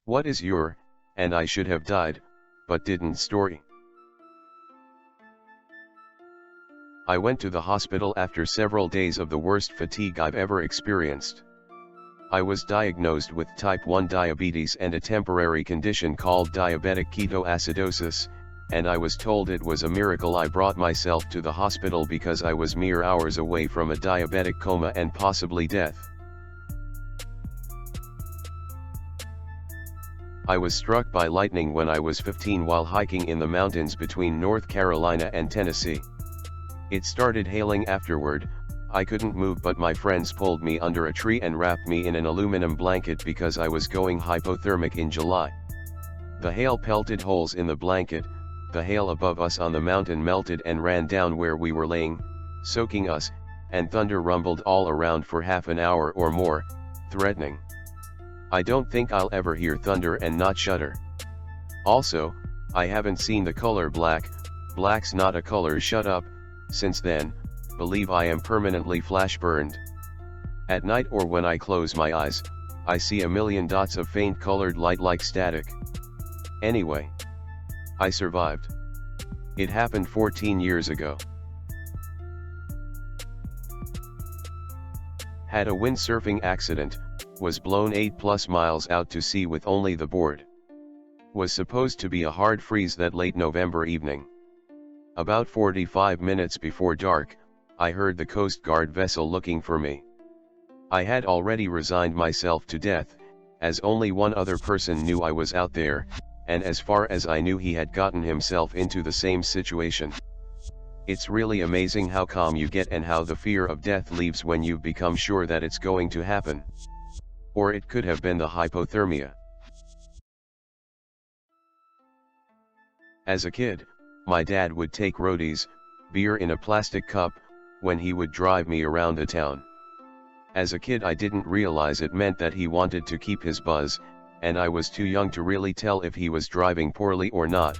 What is your, and I should have died, but didn't story? I went to the hospital after several days of the worst fatigue I've ever experienced. I was diagnosed with type 1 diabetes and a temporary condition called diabetic ketoacidosis, and I was told it was a miracle I brought myself to the hospital because I was mere hours away from a diabetic coma and possibly death. I was struck by lightning when I was 15 while hiking in the mountains between North Carolina and Tennessee. It started hailing afterward. I couldn't move, but my friends pulled me under a tree and wrapped me in an aluminum blanket because I was going hypothermic in July. The hail pelted holes in the blanket, the hail above us on the mountain melted and ran down where we were laying, soaking us, and thunder rumbled all around for half an hour or more, threatening. I don't think I'll ever hear thunder and not shudder. Also, I haven't seen the color black, black's not a color, shut up, since then. Believe I am permanently flash burned. At night or when I close my eyes, I see a million dots of faint colored light like static. Anyway, I survived. It happened 14 years ago. Had a windsurfing accident, was blown 8+ miles out to sea with only the board. Was supposed to be a hard freeze that late November evening. About 45 minutes before dark, I heard the Coast Guard vessel looking for me. I had already resigned myself to death, as only one other person knew I was out there, and as far as I knew he had gotten himself into the same situation. It's really amazing how calm you get and how the fear of death leaves when you've become sure that it's going to happen. Or it could have been the hypothermia. As a kid, my dad would take roadies, beer in a plastic cup, when he would drive me around the town. As a kid I didn't realize it meant that he wanted to keep his buzz, and I was too young to really tell if he was driving poorly or not.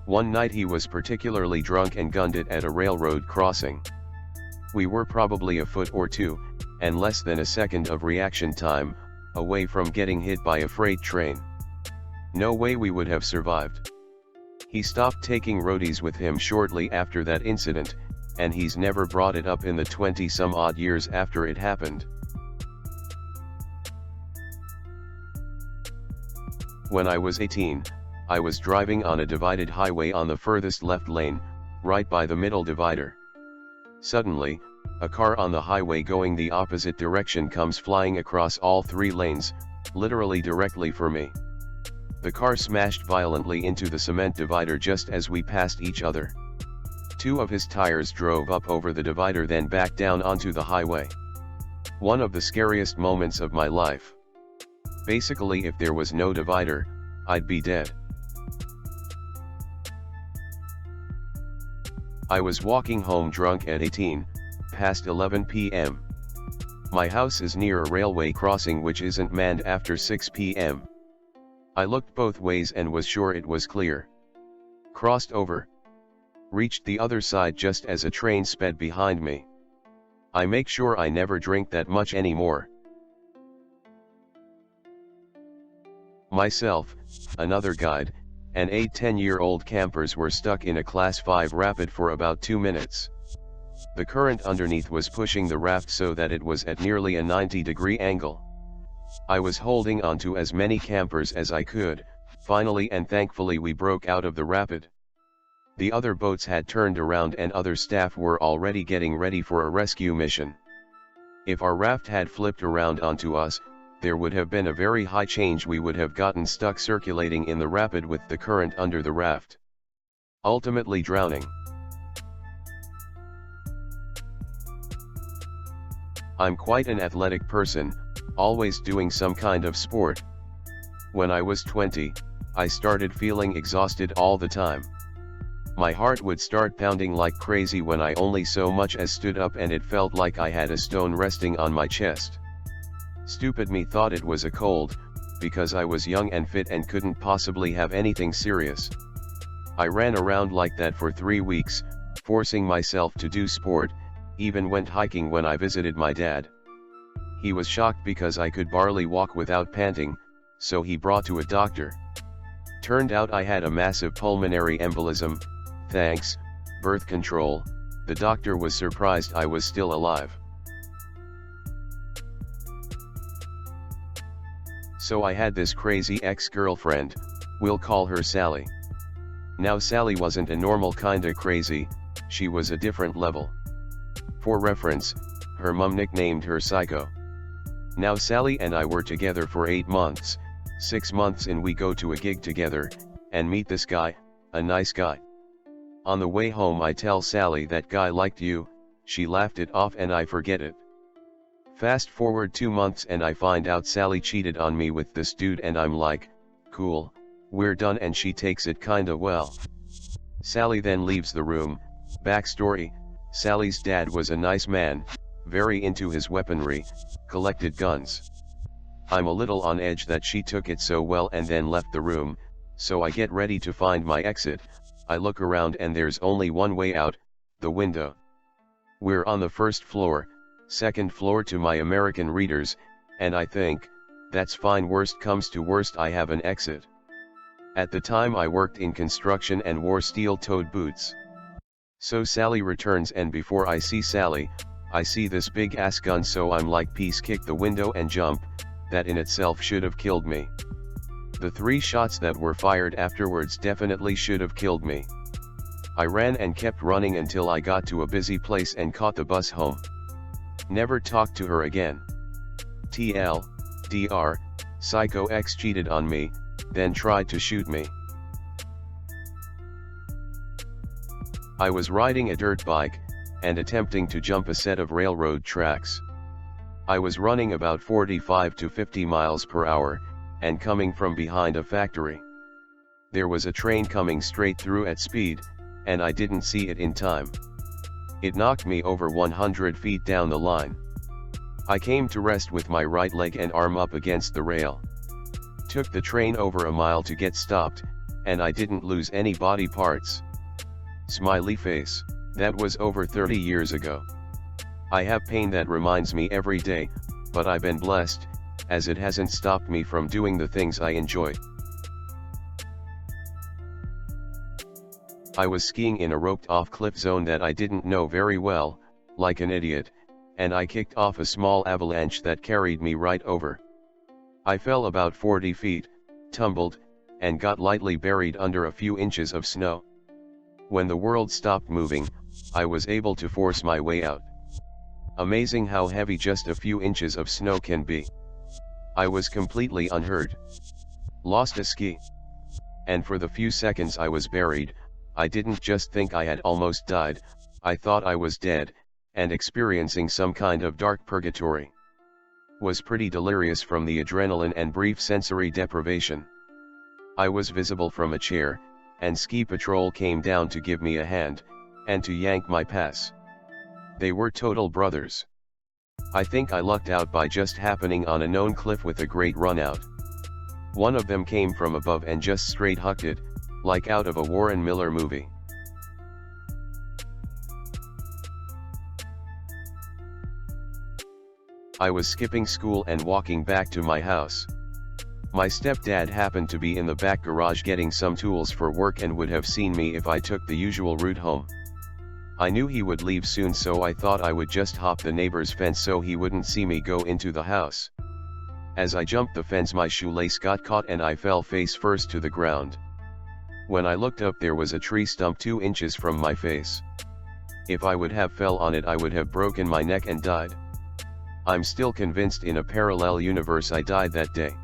One night he was particularly drunk and gunned it at a railroad crossing. We were probably a foot or two, and less than a second of reaction time, away from getting hit by a freight train. No way we would have survived. He stopped taking roadies with him shortly after that incident, and he's never brought it up in the 20-some-odd years after it happened. When I was 18, I was driving on a divided highway on the furthest left lane, right by the middle divider. Suddenly, a car on the highway going the opposite direction comes flying across all 3 lanes, literally directly for me. The car smashed violently into the cement divider just as we passed each other. 2 of his tires drove up over the divider, then back down onto the highway. One of the scariest moments of my life. Basically, if there was no divider, I'd be dead. I was walking home drunk at 18, past 11 p.m. My house is near a railway crossing which isn't manned after 6 p.m. I looked both ways and was sure it was clear. Crossed over. Reached the other side just as a train sped behind me. I make sure I never drink that much anymore. Myself, another guide, and 8 10-year-old campers were stuck in a Class 5 rapid for about 2 minutes. The current underneath was pushing the raft so that it was at nearly a 90-degree angle. I was holding onto as many campers as I could. Finally and thankfully we broke out of the rapid. The other boats had turned around and other staff were already getting ready for a rescue mission. If our raft had flipped around onto us, there would have been a very high chance we would have gotten stuck circulating in the rapid with the current under the raft, ultimately drowning. I'm quite an athletic person, always doing some kind of sport. When I was 20, I started feeling exhausted all the time. My heart would start pounding like crazy when I only so much as stood up, and it felt like I had a stone resting on my chest. Stupid me thought it was a cold, because I was young and fit and couldn't possibly have anything serious. I ran around like that for 3 weeks, forcing myself to do sport, even went hiking when I visited my dad. He was shocked because I could barely walk without panting, so he brought to a doctor. Turned out I had a massive pulmonary embolism. Thanks, birth control, the doctor was surprised I was still alive. So I had this crazy ex-girlfriend, we'll call her Sally. Now Sally wasn't a normal kinda crazy, she was a different level. For reference, her mum nicknamed her Psycho. Now Sally and I were together for 8 months, 6 months in we go to a gig together, and meet this guy, a nice guy. On the way home I tell Sally that guy liked you, she laughed it off and I forget it. Fast forward 2 months and I find out Sally cheated on me with this dude and I'm like, cool, we're done, and she takes it kinda well. Sally then leaves the room. Backstory, Sally's dad was a nice man, very into his weaponry, collected guns. I'm a little on edge that she took it so well and then left the room, so I get ready to find my exit. I look around and there's only one way out, the window. We're on the first floor, second floor to my American readers, and I think, that's fine, worst comes to worst I have an exit. At the time I worked in construction and wore steel-toed boots. So Sally returns and before I see Sally, I see this big ass gun, so I'm like, peace, kick the window and jump. That in itself should have killed me. The 3 shots that were fired afterwards definitely should have killed me. I ran and kept running until I got to a busy place and caught the bus home. Never talked to her again. TLDR, Psycho X cheated on me, then tried to shoot me. I was riding a dirt bike, and attempting to jump a set of railroad tracks. I was running about 45 to 50 miles per hour, and coming from behind a factory. There was a train coming straight through at speed, and I didn't see it in time. It knocked me over 100 feet down the line. I came to rest with my right leg and arm up against the rail. Took the train over a mile to get stopped, and I didn't lose any body parts. Smiley face, that was over 30 years ago. I have pain that reminds me every day, but I've been blessed, as it hasn't stopped me from doing the things I enjoy. I was skiing in a roped-off cliff zone that I didn't know very well, like an idiot, and I kicked off a small avalanche that carried me right over. I fell about 40 feet, tumbled, and got lightly buried under a few inches of snow. When the world stopped moving, I was able to force my way out. Amazing how heavy just a few inches of snow can be. I was completely unhurt. Lost a ski. And for the few seconds I was buried, I didn't just think I had almost died, I thought I was dead, and experiencing some kind of dark purgatory. Was pretty delirious from the adrenaline and brief sensory deprivation. I was visible from a chair, and ski patrol came down to give me a hand, and to yank my pass. They were total brothers. I think I lucked out by just happening on a known cliff with a great run out. One of them came from above and just straight hucked it, like out of a Warren Miller movie. I was skipping school and walking back to my house. My stepdad happened to be in the back garage getting some tools for work and would have seen me if I took the usual route home. I knew he would leave soon, so I thought I would just hop the neighbor's fence so he wouldn't see me go into the house. As I jumped the fence, my shoelace got caught and I fell face first to the ground. When I looked up, there was a tree stump 2 inches from my face. If I would have fell on it, I would have broken my neck and died. I'm still convinced in a parallel universe I died that day.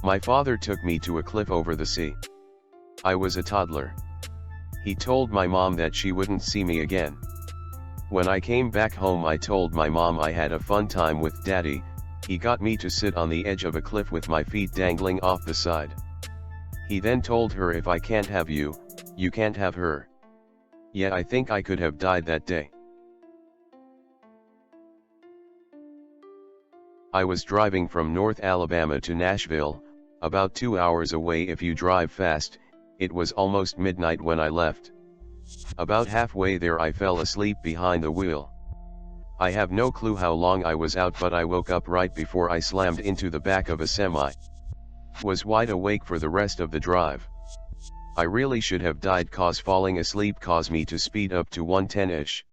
My father took me to a cliff over the sea. I was a toddler. He told my mom that she wouldn't see me again. When I came back home, I told my mom I had a fun time with daddy. He got me to sit on the edge of a cliff with my feet dangling off the side. He then told her, if I can't have you, you can't have her. Yeah, I think I could have died that day. I was driving from North Alabama to Nashville, about 2 hours away if you drive fast. It was almost midnight when I left. About halfway there I fell asleep behind the wheel. I have no clue how long I was out, but I woke up right before I slammed into the back of a semi. Was wide awake for the rest of the drive. I really should have died, cause falling asleep caused me to speed up to 110-ish.